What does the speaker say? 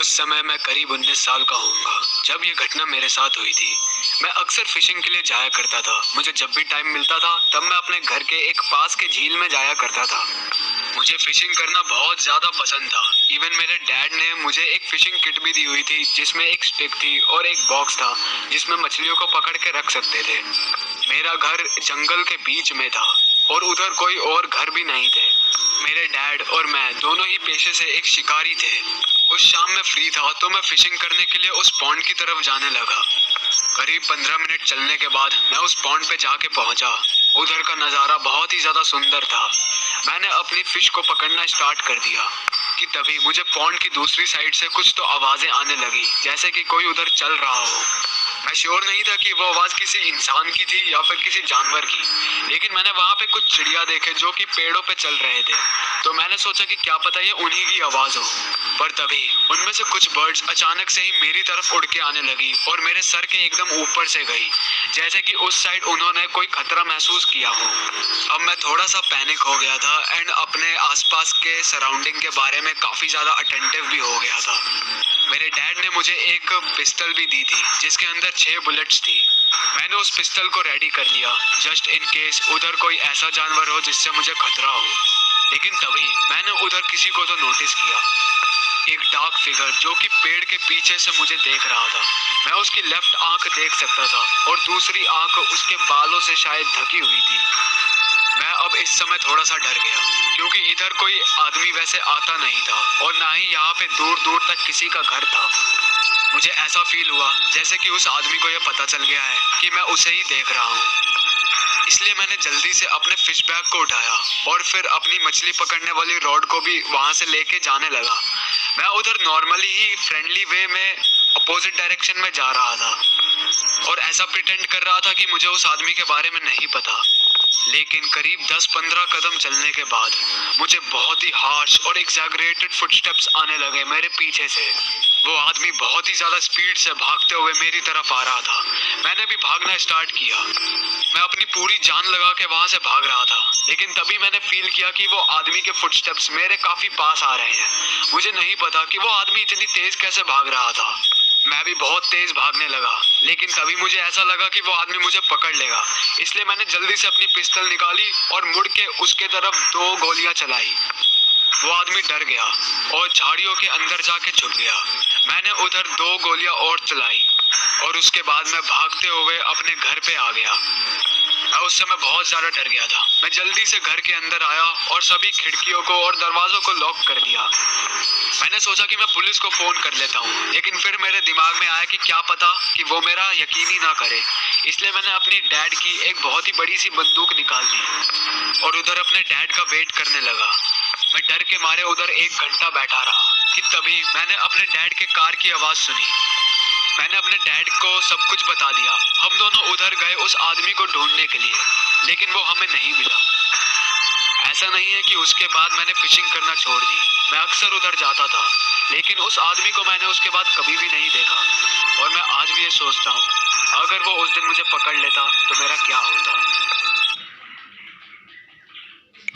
उस समय मैं करीब 19 साल का होऊंगा जब ये घटना मेरे साथ हुई थी। मैं अक्सर फिशिंग के लिए जाया करता था। मुझे जब भी टाइम मिलता था तब मैं अपने घर के एक पास के झील में जाया करता था। मुझे फिशिंग करना बहुत ज़्यादा पसंद था। इवन मेरे डैड ने मुझे एक फिशिंग किट भी दी हुई थी जिसमें एक स्टिक थी और एक बॉक्स था जिसमें मछलियों को पकड़ के रख सकते थे। मेरा घर जंगल के बीच में था और उधर कोई और घर भी नहीं थे। मेरे डैड और मैं दोनों ही पेशे से एक शिकारी थे। उस शाम मैं फ्री था तो मैं फिशिंग करने के लिए उस पॉन्ड की तरफ जाने लगा। करीब 15 मिनट चलने के बाद मैं उस पॉन्ड पे जाके पहुंचा। उधर का नज़ारा बहुत ही ज़्यादा सुंदर था। मैंने अपनी फिश को पकड़ना स्टार्ट कर दिया कि तभी मुझे पॉन्ड की दूसरी साइड से कुछ तो आवाज़ें आने लगी, जैसे कि कोई उधर चल रहा हो। मैं श्योर नहीं था कि वो आवाज़ किसी इंसान की थी या फिर किसी जानवर की, लेकिन मैंने वहाँ पे कुछ चिड़िया देखे जो कि पेड़ों पे चल रहे थे। तो मैंने सोचा कि क्या पता ये उन्हीं की आवाज़ हो। पर तभी उनमें से कुछ बर्ड्स अचानक से ही मेरी तरफ उड़ के आने लगी और मेरे सर के एकदम ऊपर से गई, जैसे कि उस साइड उन्होंने कोई खतरा महसूस किया हो। अब मैं थोड़ा सा पैनिक हो गया था एंड अपने आसपास के सराउंडिंग के बारे में काफ़ी ज़्यादा अटेंटिव भी हो गया था। मेरे डैड ने मुझे एक पिस्टल भी दी थी जिसके अंदर 6 बुलेट्स थी। मैंने उस पिस्टल को रेडी कर लिया जस्ट इन केस उधर कोई ऐसा जानवर हो जिससे मुझे खतरा हो। लेकिन तभी मैंने उधर किसी को तो नोटिस किया, एक डार्क फिगर जो कि पेड़ के पीछे से मुझे देख रहा था। मैं उसकी लेफ्ट आंख देख सकता था और दूसरी आंख उसके बालों से शायद ढकी हुई थी। मैं अब इस समय थोड़ा सा डर गया क्योंकि इधर कोई आदमी वैसे आता नहीं था और ना ही यहाँ पे दूर दूर तक किसी का घर था। मुझे ऐसा फील हुआ जैसे कि उस आदमी को यह पता चल गया है कि मैं उसे ही देख रहा हूँ। इसलिए मैंने जल्दी से अपने फिश बैग को उठाया और फिर अपनी मछली पकड़ने वाली रॉड को भी वहाँ से लेके जाने लगा। मैं उधर नॉर्मली ही फ्रेंडली वे में अपोजिट डायरेक्शन में जा रहा था और ऐसा प्रिटेंड कर रहा था कि मुझे उस आदमी के बारे में नहीं पता। लेकिन करीब 10-15 कदम चलने के बाद मुझे बहुत ही हार्श और एग्जैगरेटेड फुटस्टेप्स आने लगे मेरे पीछे से। वो आदमी बहुत ही ज़्यादा स्पीड से भागते हुए मेरी तरफ आ रहा था। मैंने भी भागना स्टार्ट किया। मैं अपनी पूरी जान लगा के वहाँ से भाग रहा था, लेकिन तभी मैंने फील किया कि वो आदमी के फुटस्टेप्स मेरे काफ़ी पास आ रहे हैं। मुझे नहीं पता कि वो आदमी इतनी तेज़ कैसे भाग रहा था। मैं भी बहुत तेज भागने लगा, लेकिन तभी मुझे ऐसा लगा कि वो आदमी मुझे पकड़ लेगा। इसलिए मैंने जल्दी से अपनी पिस्टल निकाली और मुड़ के उसके तरफ 2 गोलियां चलाई। वो आदमी डर गया और झाड़ियों के अंदर जाके छुप गया। मैंने उधर 2 गोलियां और चलाई और उसके बाद मैं भागते हुए अपने घर पे आ गया। मैं उस समय बहुत ज़्यादा डर गया था। मैं जल्दी से घर के अंदर आया और सभी खिड़कियों को और दरवाज़ों को लॉक कर दिया। मैंने सोचा कि मैं पुलिस को फ़ोन कर लेता हूँ, लेकिन फिर मेरे दिमाग में आया कि क्या पता कि वो मेरा यकीन ही ना करे। इसलिए मैंने अपनी डैड की एक बहुत ही बड़ी सी बंदूक निकाल ली और उधर अपने डैड का वेट करने लगा। मैं डर के मारे उधर 1 घंटा बैठा रहा कि तभी मैंने अपने डैड के कार की आवाज़ सुनी। मैंने अपने डैड को सब कुछ बता दिया। हम दोनों उधर गए उस आदमी को ढूंढने के लिए, लेकिन वो हमें नहीं मिला। ऐसा नहीं है कि उसके बाद मैंने फिशिंग करना छोड़ दी। मैं अक्सर उधर जाता था, लेकिन उस आदमी को मैंने उसके बाद कभी भी नहीं देखा। और मैं आज भी ये सोचता हूँ, अगर वो उस दिन मुझे पकड़ लेता तो मेरा क्या होता।